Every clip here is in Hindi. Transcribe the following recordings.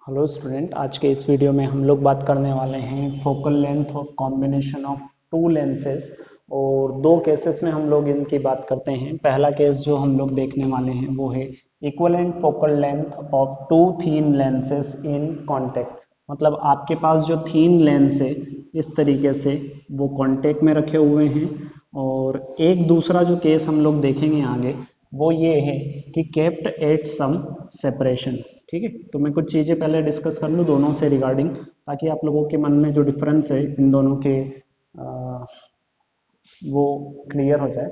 हेलो स्टूडेंट, आज के इस वीडियो में हम लोग बात करने वाले हैं focal length of combination of to lenses. और दो केसेस में हम लोग इनकी बात करते हैं। पहला केस जो हम लोग देखने वाले हैं वो है equivalent focal length of two thin lenses in contact. मतलब आपके पास जो थीन लेंस है इस तरीके से वो कांटेक्ट में रखे हुए हैं। और एक दूसरा जो केस हम लोग देखेंगे आगे वो ये है कि केप्ट एट सम सेपरेशन। ठीक है, तो मैं कुछ चीज़ें पहले डिस्कस कर लूँ दोनों से रिगार्डिंग, ताकि आप लोगों के मन में जो डिफरेंस है इन दोनों के वो क्लियर हो जाए।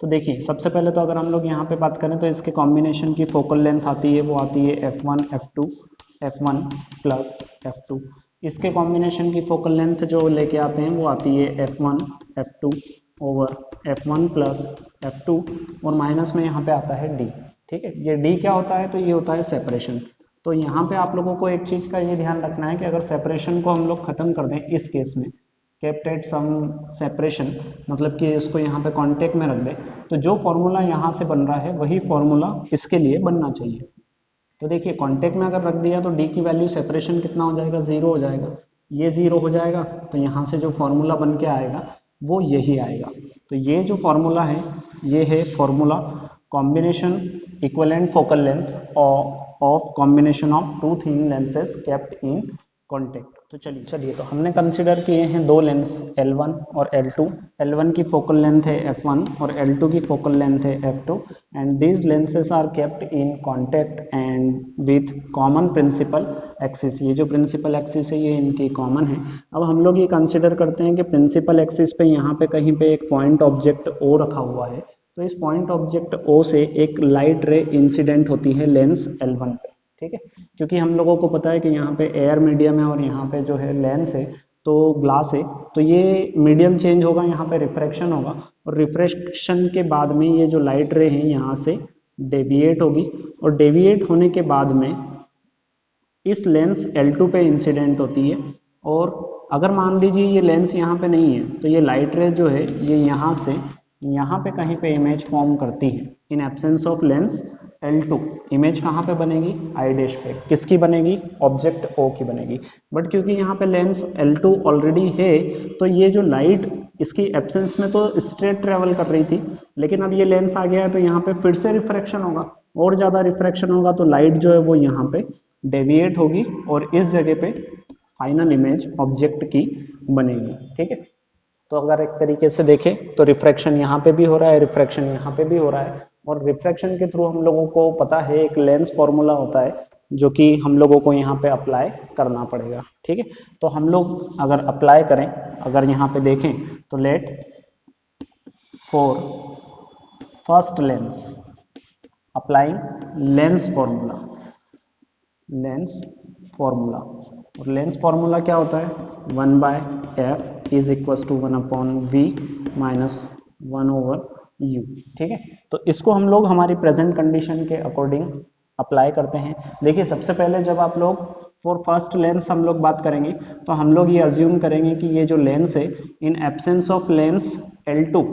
तो देखिए, सबसे पहले तो अगर हम लोग यहाँ पे बात करें तो इसके कॉम्बिनेशन की फोकल लेंथ आती है वो आती है f1 f2 f1 plus f2। इसके कॉम्बिनेशन की फोकल लेंथ जो लेके आते हैं वो आती है f1 f2 over f1 plus f2 और माइनस में यहाँ पे आता है d। ठीक है, ये d क्या होता है? तो ये होता है सेपरेशन। तो यहाँ पे आप लोगों को एक चीज़ का ये ध्यान रखना है कि अगर सेपरेशन को हम लोग खत्म कर दें इस केस में, केप्ट एट सम सेपरेशन, मतलब कि इसको यहाँ पे कांटेक्ट में रख दें, तो जो फॉर्मूला यहाँ से बन रहा है वही फॉर्मूला इसके लिए बनना चाहिए। तो देखिए, कांटेक्ट में अगर रख दिया तो डी की वैल्यू सेपरेशन कितना हो जाएगा? जीरो हो जाएगा। ये जीरो हो जाएगा तो यहाँ से जो फॉर्मूला बन के आएगा वो यही आएगा। तो ये जो फॉर्मूला है ये है formula combination equivalent focal length of combination of two thin lenses kept in contact. तो चलिए तो हमने कंसिडर किए हैं दो लेंस L1 और L2। L1 की फोकल लेंथ है f1 और L2 की फोकल लेंथ है f2 and these lenses are kept in contact and with common principal axis. ये जो प्रिंसिपल एक्सिस है ये इनकी कॉमन है। अब हम लोग ये कंसिडर करते हैं कि प्रिंसिपल एक्सिस पे यहाँ पे कहीं पे एक पॉइंट ऑब्जेक्ट O रखा हुआ है। तो इस पॉइंट ऑब्जेक्ट O से एक लाइट रे इंसिडेंट होती है लेंस L1 पे। ठीक है, क्योंकि हम लोगों को पता है कि यहाँ पे एयर मीडियम है और यहाँ पे जो है लेंस है तो ग्लास है, तो ये मीडियम चेंज होगा, यहाँ पे रिफ्रैक्शन होगा और रिफ्रैक्शन के बाद में ये जो लाइट रे है यहाँ से डेविएट होगी और डेविएट होने के बाद में इस लेंस L2 पे इंसिडेंट होती है। और अगर मान लीजिए ये लेंस यहाँ पे नहीं है तो ये लाइट रेज जो है ये यहाँ से यहाँ पे कहीं पे इमेज फॉर्म करती है। In absence of lens L2 image कहाँ पे बनेगी? आई डैश पे। किसकी बनेगी? ऑब्जेक्ट O की बनेगी। बट क्योंकि यहाँ पे लेंस L2 ऑलरेडी है तो ये जो लाइट इसकी एब्सेंस में तो स्ट्रेट ट्रेवल कर रही थी, लेकिन अब ये लेंस आ गया है तो यहाँ पे फिर से रिफ्रैक्शन होगा और ज्यादा रिफ्रैक्शन होगा तो लाइट जो है वो यहाँ पे डेविएट होगी और इस जगह पे फाइनल इमेज ऑब्जेक्ट की बनेगी। ठीक है, तो अगर एक तरीके से देखें तो रिफ्रैक्शन यहाँ पे भी हो रहा है, रिफ्रैक्शन यहाँ पे भी हो रहा है और रिफ्रैक्शन के थ्रू हम लोगों को पता है एक लेंस फॉर्मूला होता है जो कि हम लोगों को यहाँ पे अप्लाई करना पड़ेगा। ठीक है, तो हम लोग अगर अप्लाई करें, अगर यहाँ पे देखें तो let for first lens applying lens formula. और लेंस फॉर्मूला क्या होता है? 1/f is equal to 1/v minus 1/u। ठीक है, तो इसको हम लोग हमारी प्रेजेंट कंडीशन के अकॉर्डिंग अप्लाई करते हैं। देखिए, सबसे पहले जब आप लोग फॉर फर्स्ट लेंस हम लोग बात करेंगे तो हम लोग ये अज्यूम करेंगे कि ये जो लेंस है in absence of lens L2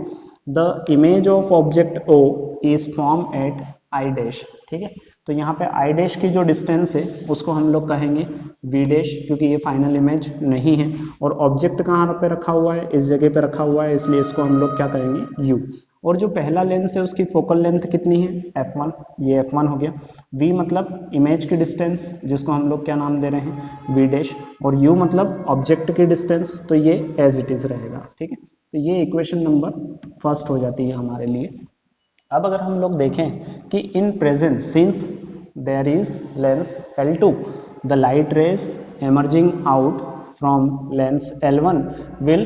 the image of object O is form at I dash. ठीक है, तो यहाँ पे आई डैश की जो डिस्टेंस है उसको हम लोग कहेंगे वी डैश, क्योंकि ये फाइनल इमेज नहीं है और ऑब्जेक्ट कहाँ पे रखा हुआ है? इस जगह पे रखा हुआ है, इसलिए इसको हम लोग क्या कहेंगे? U। और जो पहला लेंस है उसकी फोकल लेंथ कितनी है? f1। ये f1 हो गया। v मतलब इमेज की डिस्टेंस जिसको हम लोग क्या नाम दे रहे हैं? v dash. और u मतलब ऑब्जेक्ट की डिस्टेंस, तो ये एज इट इज रहेगा। ठीक है, तो ये इक्वेशन नंबर फर्स्ट हो जाती है हमारे लिए। अब अगर हम लोग देखें कि in presence since there is lens L2 the light rays emerging out from lens L1 will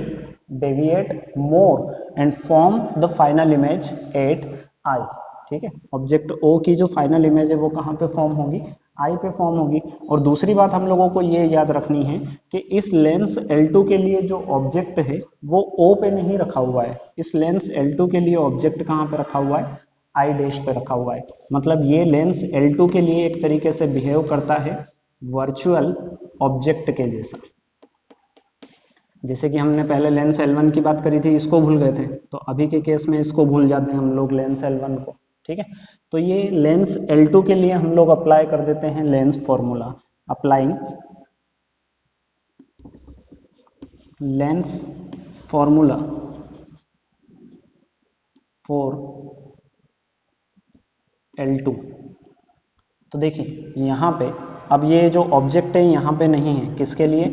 deviate more and form the final image at I। ठीक है, ऑब्जेक्ट O की जो फाइनल इमेज है वो कहाँ पे फॉर्म होगी? आई पे फॉर्म होगी। और दूसरी बात हम लोगों को ये याद रखनी है कि इस लेंस L2 के लिए जो ऑब्जेक्ट है वो O पे नहीं रखा हुआ है। इस लेंस L2 के लिए ऑब्जेक्ट कहाँ पे रखा हुआ है? आई डैश पे रखा हुआ है। मतलब ये लेंस L2 के लिए एक तरीके से बिहेव करता है वर्चुअल ऑब्जेक्ट के जैसा। जैसे कि हमने पहले लेंस L1 की बात करी थी, इसको भूल गए थे, तो अभी के केस में इसको भूल जाते हैं हम लोग लेंस L1 को। ठीक है, तो ये लेंस L2 के लिए हम लोग अप्लाई कर देते हैं lens formula applying lens formula for L2। तो देखिए यहाँ पे अब ये जो ऑब्जेक्ट है यहाँ पे नहीं है, किसके लिए?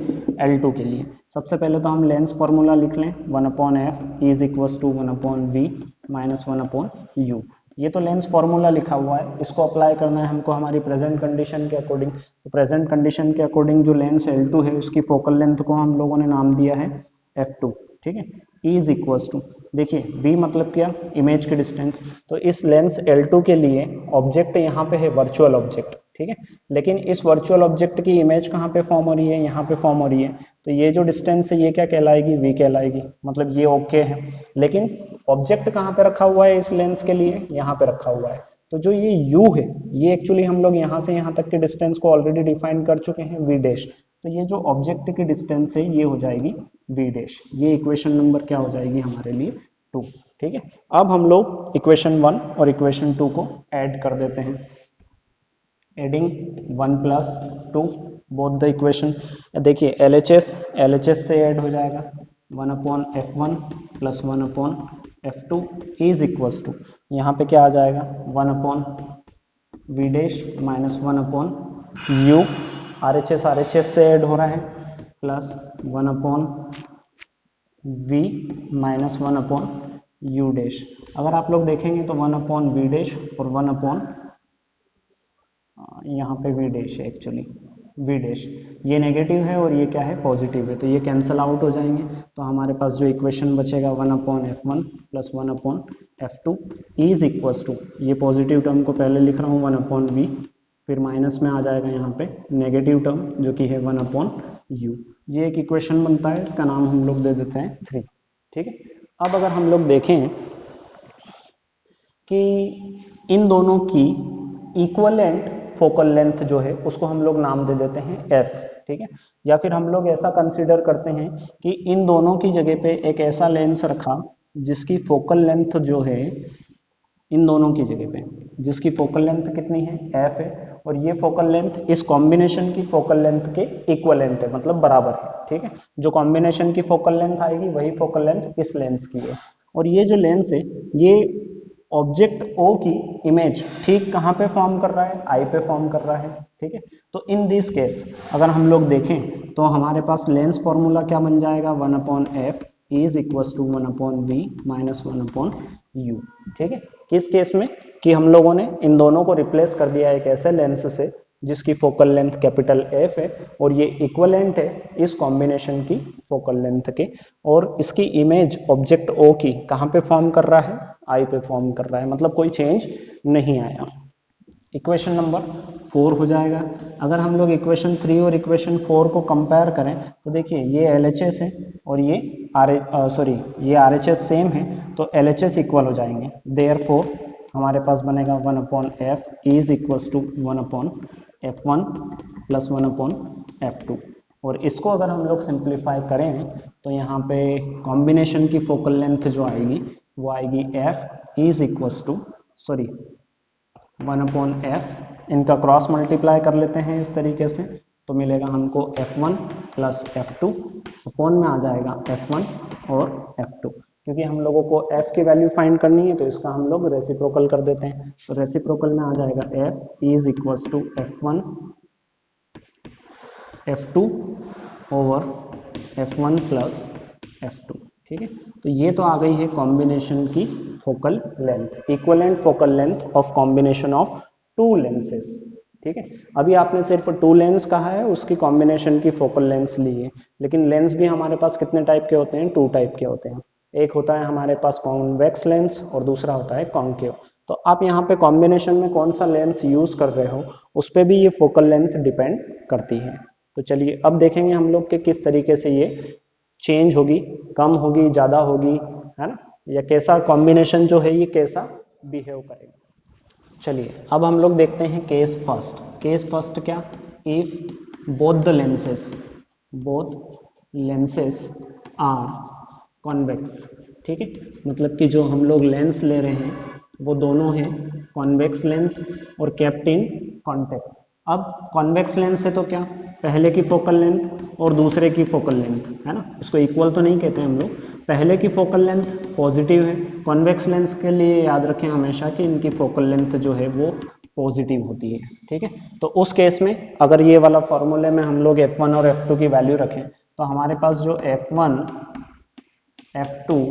L2 के लिए। सबसे पहले तो हम लेंस फॉर्मूला लिख लें, 1/f is equal to 1/v minus 1/u। ये तो लेंस फॉर्मूला लिखा हुआ है, इसको अप्लाई करना है हमको हमारी प्रेजेंट कंडीशन के अकॉर्डिंग। तो प्रेजेंट कंडीशन के अकॉर्डिंग जो लेंस L2 है उसकी फोकल लेंथ को हम लोगों ने नाम दिया है f2, ठीक है। इज इक्वल टू, देखिए v मतलब क्या? इमेज की डिस्टेंस। तो इस लेंस L2 के लिए ऑब्जेक्ट यहाँ पे है वर्चुअल ऑब्जेक्ट, ठीक है। लेकिन इस वर्चुअल ऑब्जेक्ट की इमेज कहाँ पे फॉर्म हो रही है? यहाँ पे फॉर्म हो रही है। तो ये जो डिस्टेंस है ये क्या कहलाएगी? v कहलाएगी। मतलब ये ओके है। लेकिन ऑब्जेक्ट कहाँ पे रखा हुआ है इस लेंस के लिए? यहाँ पे रखा हुआ है। तो जो ये u है ये एक्चुअली हम लोग यहाँ से यहाँ तक के डिस्टेंस को ऑलरेडी डिफाइन कर चुके हैं, v डैश। तो ये जो ऑब्जेक्ट की डिस्टेंस है ये हो जाएगी v डैश। ये इक्वेशन नंबर क्या हो जाएगी हमारे लिए? 2, ठीक है। अब हम लोग इक्वेशन 1 और इक्वेशन 2 को ऐड कर देते हैं। Adding 1 plus 2 both the equation. देखिए LHS से ऐड हो जाएगा 1/f1 plus 1/f2 is equals to, यहाँ पे क्या आ जाएगा? 1/v dash minus 1/u। RHS से ऐड हो रहा है plus 1/v minus 1/u dash. अगर आप लोग देखेंगे तो 1/v डैश और 1 यहाँ पे v डैश है, एक्चुअली v डैश ये नेगेटिव है और ये क्या है? पॉजिटिव है। तो ये कैंसल आउट हो जाएंगे। तो हमारे पास जो इक्वेशन बचेगा 1/f1 plus 1/f2 is equals to, ये पॉजिटिव टर्म को पहले लिख रहा हूँ 1/v, फिर माइनस में आ जाएगा यहाँ पे नेगेटिव टर्म जो कि है 1/u। ये एक इक्वेशन बनता है, इसका नाम हम लोग दे देते हैं 3, ठीक है। अब अगर हम लोग देखें कि इन दोनों की इक्वलेंट फोकल लेंथ जो है उसको हम लोग नाम दे देते हैं f, ठीक है। या फिर हम लोग ऐसा कंसीडर करते हैं कि इन दोनों की जगह पे एक ऐसा लेंस रखा जिसकी फोकल लेंथ जो है, इन दोनों की जगह पे जिसकी फोकल लेंथ कितनी है? f है। और ये फोकल लेंथ इस कॉम्बिनेशन की फोकल लेंथ के इक्वलेंट है, मतलब बराबर है, ठीक है। जो कॉम्बिनेशन की फोकल लेंथ आएगी वही फोकल लेंथ इस लेंस की है। और ये जो लेंस है ये ऑब्जेक्ट O की इमेज ठीक कहाँ पे फॉर्म कर रहा है? I पे फॉर्म कर रहा है, ठीक है। तो इन दिस केस अगर हम लोग देखें तो हमारे पास लेंस फॉर्मूला क्या बन जाएगा? 1/f is equal to 1/v minus 1/u, ठीक है। किस केस में? कि हम लोगों ने इन दोनों को रिप्लेस कर दिया एक ऐसे लेंस से जिसकी फोकल लेंथ कैपिटल F है और ये इक्वलेंट है इस कॉम्बिनेशन की फोकल लेंथ के, और इसकी इमेज ऑब्जेक्ट O की कहाँ पे फॉर्म कर रहा है? I पे फॉर्म कर रहा है, मतलब कोई चेंज नहीं आया। इक्वेशन नंबर 4 हो जाएगा। अगर हम लोग इक्वेशन 3 और इक्वेशन 4 को कंपेयर करें तो देखिए ये LHS है और ये ये RHS सेम है, तो LHS इक्वल हो जाएंगे। देयरफॉर हमारे पास बनेगा 1/f is equals to 1/f1 plus 1/f2। और इसको अगर हम लोग सिंप्लीफाई करें तो यहाँ पे कॉम्बिनेशन की फोकल लेंथ जो आएगी वो आएगी f is equals to 1/f, इनका क्रॉस मल्टीप्लाई कर लेते हैं इस तरीके से, तो मिलेगा हमको f1 प्लस f2, अपॉन में आ जाएगा f1 और f2। क्योंकि हम लोगों को f की वैल्यू फाइंड करनी है तो इसका हम लोग रेसिप्रोकल कर देते हैं। तो रेसिप्रोकल में आ जाएगा f is equals to f1 f2 over f1 plus f2, ठीक है। तो ये तो आ गई है कॉम्बिनेशन की focal length, equivalent focal length of combination of two lenses, ठीक है। अभी आपने सिर्फ टू लेंस कहा है, उसकी कॉम्बिनेशन की फोकल लेंथ ली है, लेकिन लेंस भी हमारे पास कितने टाइप के होते हैं? 2 टाइप के होते हैं। एक होता है हमारे पास कॉन्वेक्स लेंस और दूसरा होता है कॉन्केव। तो आप यहाँ पे कॉम्बिनेशन में कौन सा लेंस यूज कर रहे हो उस पर भी ये फोकल लेंथ डिपेंड करती है। तो चलिए अब देखेंगे हम लोग कि किस तरीके से ये चेंज होगी, कम होगी, ज्यादा होगी, है ना, या कैसा कॉम्बिनेशन जो है ये कैसा बिहेव करेगा। चलिए अब हम लोग देखते हैं केस फर्स्ट। केस फर्स्ट क्या? If both lenses are convex, ठीक है। मतलब कि जो हम लोग लेंस ले रहे हैं वो दोनों हैं कॉन्वेक्स लेंस और केप्ट इन कॉन्टैक्ट। अब कॉन्वेक्स लेंस से तो क्या, पहले की फोकल लेंथ और दूसरे की फोकल लेंथ है ना, इसको इक्वल तो नहीं कहते हम लोग, पहले की फोकल लेंथ पॉजिटिव है, कॉन्वेक्स लेंस के लिए याद रखें हमेशा कि इनकी फोकल लेंथ जो है वो पॉजिटिव होती है, ठीक है। तो उस केस में अगर ये वाला फॉर्मूले में हम लोग F1 और F2 की वैल्यू रखें तो हमारे पास जो F1 F2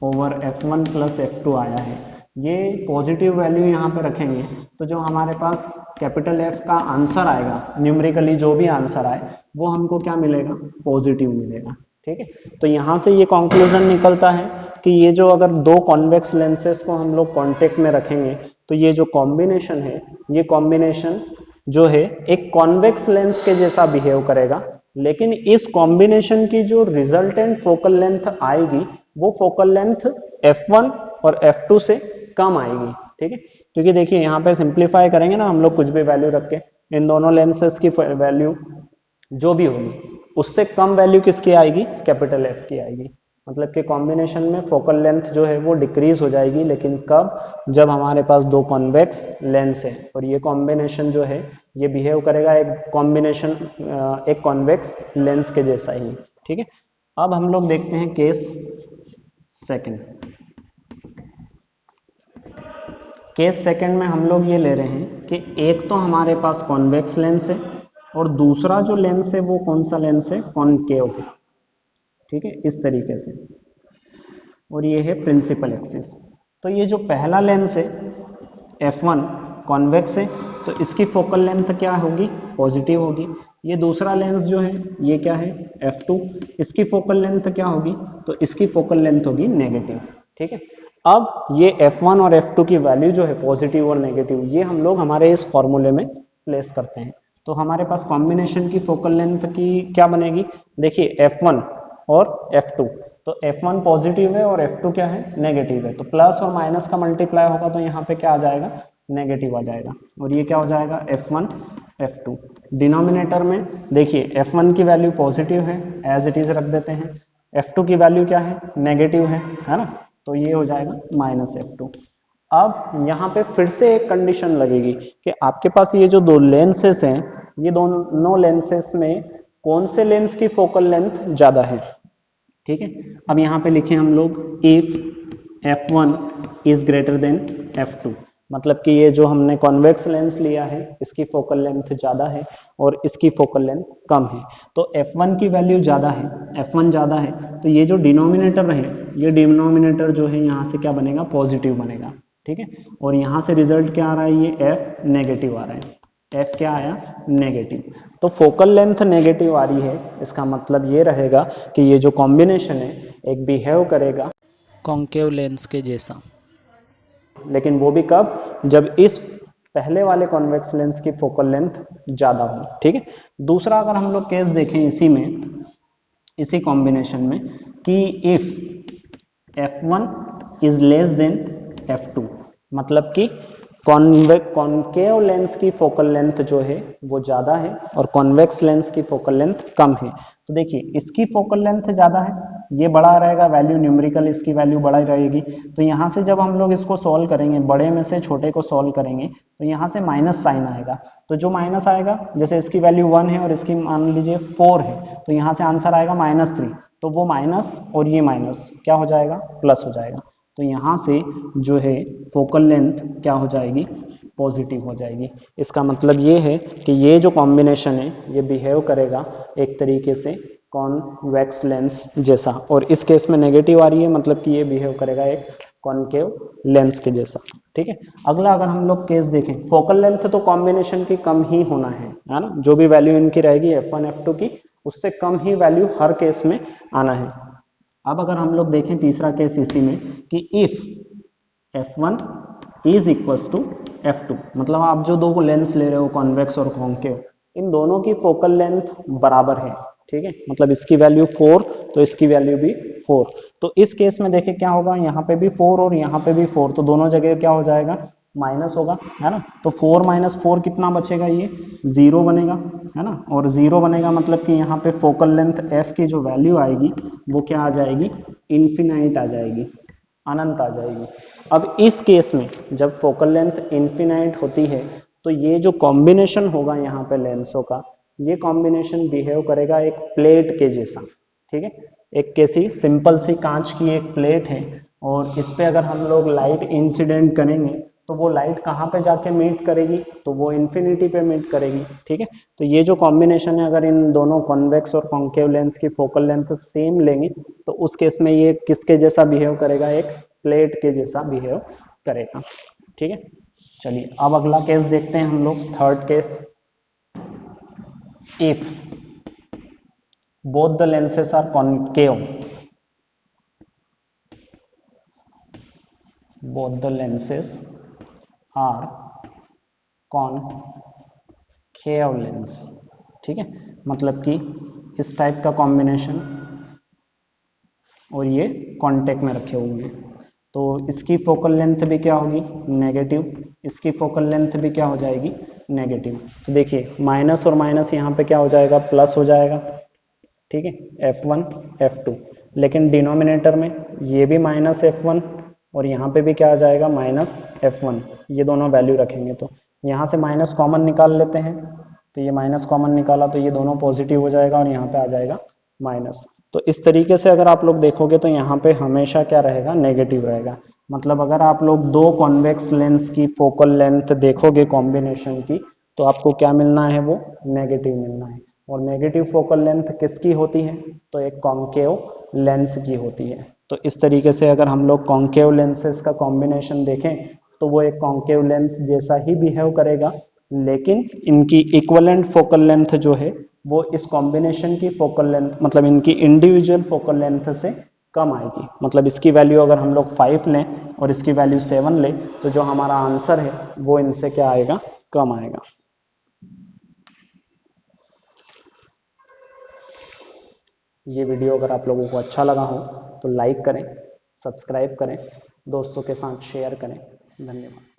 over F1 plus F2 आया है, ये पॉजिटिव वैल्यू यहाँ पे रखेंगे तो जो हमारे पास कैपिटल F का आंसर आएगा, न्यूमेरिकली जो भी आंसर आए वो हमको क्या मिलेगा, पॉजिटिव मिलेगा, ठीक है। तो यहाँ से ये कंक्लूजन निकलता है कि ये जो अगर दो कॉन्वेक्स लेंसेज को हम लोग कांटेक्ट में रखेंगे तो ये जो कॉम्बिनेशन है, ये कॉम्बिनेशन जो है एक कॉन्वेक्स लेंस के जैसा बिहेव करेगा, लेकिन इस कॉम्बिनेशन की जो रिजल्टेंट फोकल लेंथ आएगी वो फोकल लेंथ F1 और F2 से कम आएगी, ठीक है। क्योंकि देखिए यहाँ पे सिंप्लीफाई करेंगे ना हम लोग कुछ भी वैल्यू रख के, इन दोनों लेंसेज की वैल्यू जो भी होगी उससे कम वैल्यू किसकी आएगी, कैपिटल F की आएगी। मतलब कि कॉम्बिनेशन में फोकल लेंथ जो है वो डिक्रीज हो जाएगी, लेकिन कब, जब हमारे पास दो कॉन्वेक्स लेंस है और ये कॉम्बिनेशन जो है ये बिहेव करेगा एक कॉम्बिनेशन एक कॉन्वेक्स लेंस के जैसा ही, ठीक है। अब हम लोग देखते हैं केस सेकंड। केस सेकंड में हम लोग ये ले रहे हैं कि एक तो हमारे पास कॉन्वेक्स लेंस है और दूसरा जो लेंस है वो कौन सा लेंस है, कॉनकेव है, ठीक है, इस तरीके से, और ये है प्रिंसिपल एक्सिस। तो ये जो पहला लेंस है F1 कॉन्वेक्स है तो इसकी फोकल लेंथ क्या होगी, पॉजिटिव होगी। ये दूसरा लेंस जो है ये क्या है, F2, इसकी फोकल लेंथ क्या होगी, तो इसकी फोकल लेंथ होगी नेगेटिव, ठीक है। अब ये F1 और F2 की वैल्यू जो है पॉजिटिव और नेगेटिव, ये हम लोग हमारे इस फॉर्मूले में प्लेस करते हैं। तो हमारे पास कॉम्बिनेशन की फोकल लेंथ की क्या बनेगी, देखिए F1 और F2, तो F1 पॉजिटिव है और F2 क्या है, नेगेटिव है, तो प्लस और माइनस का मल्टीप्लाई होगा तो यहाँ पे क्या आ जाएगा, नेगेटिव आ जाएगा, और ये क्या हो जाएगा, F1 F2। डिनोमिनेटर में देखिए F1 की वैल्यू पॉजिटिव है, एज इट इज रख देते हैं, F2 की वैल्यू क्या है, नेगेटिव है ना, तो ये हो जाएगा माइनस F2। अब यहाँ पे फिर से एक कंडीशन लगेगी कि आपके पास ये जो दो लेंसेस हैं, ये दोनों लेंसेस में कौन से लेंस की फोकल लेंथ ज्यादा है, ठीक है। अब यहाँ पे लिखे हम लोग if F1 is greater than F2, मतलब कि ये जो हमने कॉन्वेक्स लेंस लिया है इसकी फोकल लेंथ ज्यादा है और इसकी फोकल लेंथ कम है, तो F1 की वैल्यू ज्यादा है, F1 ज्यादा है, तो ये जो डिनोमिनेटर रहे, ये डिनोमिनेटर जो है यहाँ से क्या बनेगा, पॉजिटिव बनेगा, ठीक है। और यहाँ से रिजल्ट क्या आ रहा है, ये F नेगेटिव आ रहा है, F क्या आया, नेगेटिव। तो फोकल लेंथ नेगेटिव आ रही है, इसका मतलब ये रहेगा कि ये जो कॉम्बिनेशन है एक बिहेव करेगा कॉन्केव लेंस के जैसा, लेकिन वो भी कब, जब इस पहले वाले कॉन्वेक्स लेंस की फोकल लेंथ ज्यादा हो, ठीक है। दूसरा अगर हम लोग केस देखें इसी में, इसी कॉम्बिनेशन में, कि if F1 is less than F2, मतलब कि कॉन्केव लेंस की फोकल लेंथ जो है वो ज्यादा है और कॉन्वेक्स लेंस की फोकल लेंथ कम है। तो देखिए इसकी फोकल लेंथ ज्यादा है, ये बड़ा रहेगा वैल्यू, न्यूमेरिकल इसकी वैल्यू बड़ा रहेगी, तो यहाँ से जब हम लोग इसको सॉल्व करेंगे, बड़े में से छोटे को सॉल्व करेंगे तो यहाँ से माइनस साइन आएगा, तो जो माइनस आएगा, जैसे इसकी वैल्यू 1 है और इसकी मान लीजिए 4 है, तो यहाँ से आंसर आएगा -3, तो वो माइनस और ये माइनस क्या हो जाएगा, प्लस हो जाएगा, तो यहाँ से जो है फोकल लेंथ क्या हो जाएगी, पॉजिटिव हो जाएगी। इसका मतलब ये है कि ये जो कॉम्बिनेशन है ये बिहेव करेगा एक तरीके से कॉन्वेक्स लेंस जैसा, और इस केस में नेगेटिव आ रही है, मतलब कि ये बिहेव करेगा एक कॉन्केव लेंस के जैसा, ठीक है। अगला अगर हम लोग केस देखें, फोकल लेंथ तो कॉम्बिनेशन की कम ही होना है ना, जो भी वैल्यू इनकी रहेगी F1 F2 की, उससे कम ही वैल्यू हर केस में आना है। अब अगर हम लोग देखें तीसरा केस इसी में, कि if F1 is equals to F2, मतलब आप जो दो लेंस ले रहे हो कॉन्वेक्स और कॉन्केव, इन दोनों की फोकल लेंथ बराबर है, ठीक है, मतलब इसकी वैल्यू 4 तो इसकी वैल्यू भी 4, तो इस केस में देखिए क्या होगा, यहाँ पे भी 4 और यहाँ पे भी 4, तो दोनों जगह क्या हो जाएगा, माइनस होगा, है ना, तो 4 - 4 कितना बचेगा, ये 0 बनेगा, है ना, और 0 बनेगा मतलब कि यहाँ पे फोकल लेंथ F की जो वैल्यू आएगी वो क्या आ जाएगी, इन्फिनाइट आ जाएगी, अनंत आ जाएगी। अब इस केस में जब फोकल लेंथ इन्फिनाइट होती है तो ये जो कॉम्बिनेशन होगा यहाँ पे लेंसों का, ये कॉम्बिनेशन बिहेव करेगा एक प्लेट के जैसा, ठीक है। एक कैसी सिंपल सी कांच की एक प्लेट है और इस पे अगर हम लोग लाइट इंसिडेंट करेंगे तो वो लाइट कहाँ पे जाके मीट करेगी, तो वो इन्फिनिटी पे मीट करेगी, ठीक है। तो ये जो कॉम्बिनेशन है, अगर इन दोनों कॉन्वेक्स और कॉन्केव लेंस की फोकल लेंथ सेम लेंगे तो उस केस में ये किसके जैसा बिहेव करेगा, एक प्लेट के जैसा बिहेव करेगा, ठीक है। चलिए अब अगला केस देखते हैं हम लोग, third case. If both the lenses are concave, both the lenses are concave lens, ठीक है। मतलब कि इस टाइप का कॉम्बिनेशन और ये कांटेक्ट में रखे हुए हैं, तो इसकी फोकल लेंथ भी क्या होगी, नेगेटिव, इसकी फोकल लेंथ भी क्या हो जाएगी, नेगेटिव। तो देखिए माइनस और माइनस यहाँ पे क्या हो जाएगा, प्लस हो जाएगा, ठीक है, F1 F2। लेकिन डिनोमिनेटर में ये भी माइनस F1 और यहाँ पे भी क्या आ जाएगा, माइनस F1। ये दोनों वैल्यू रखेंगे तो यहाँ से माइनस कॉमन निकाल लेते हैं, तो ये माइनस कॉमन निकाला तो ये दोनों पॉजिटिव हो जाएगा और यहाँ पे आ जाएगा माइनस। तो इस तरीके से अगर आप लोग देखोगे तो यहाँ पे हमेशा क्या रहेगा, नेगेटिव रहेगा। मतलब अगर आप लोग दो कॉन्वेक्स लेंस की फोकल लेंथ देखोगे कॉम्बिनेशन की, तो आपको क्या मिलना है, वो नेगेटिव मिलना है। और नेगेटिव फोकल लेंथ किसकी होती है, तो एक कॉन्केव लेंस की होती है। तो इस तरीके से अगर हम लोग कॉन्केव लेंसेस का कॉम्बिनेशन देखें तो वो एक कॉन्केव लेंस जैसा ही बिहेव करेगा, लेकिन इनकी इक्वलेंट फोकल लेंथ जो है वो इस कॉम्बिनेशन की फोकल लेंथ, मतलब इनकी इंडिविजुअल फोकल लेंथ से कम आएगी। मतलब इसकी वैल्यू अगर हम लोग 5 लें और इसकी वैल्यू 7 लें तो जो हमारा आंसर है वो इनसे क्या आएगा, कम आएगा। ये वीडियो अगर आप लोगों को अच्छा लगा हो तो लाइक करें, सब्सक्राइब करें, दोस्तों के साथ शेयर करें। धन्यवाद।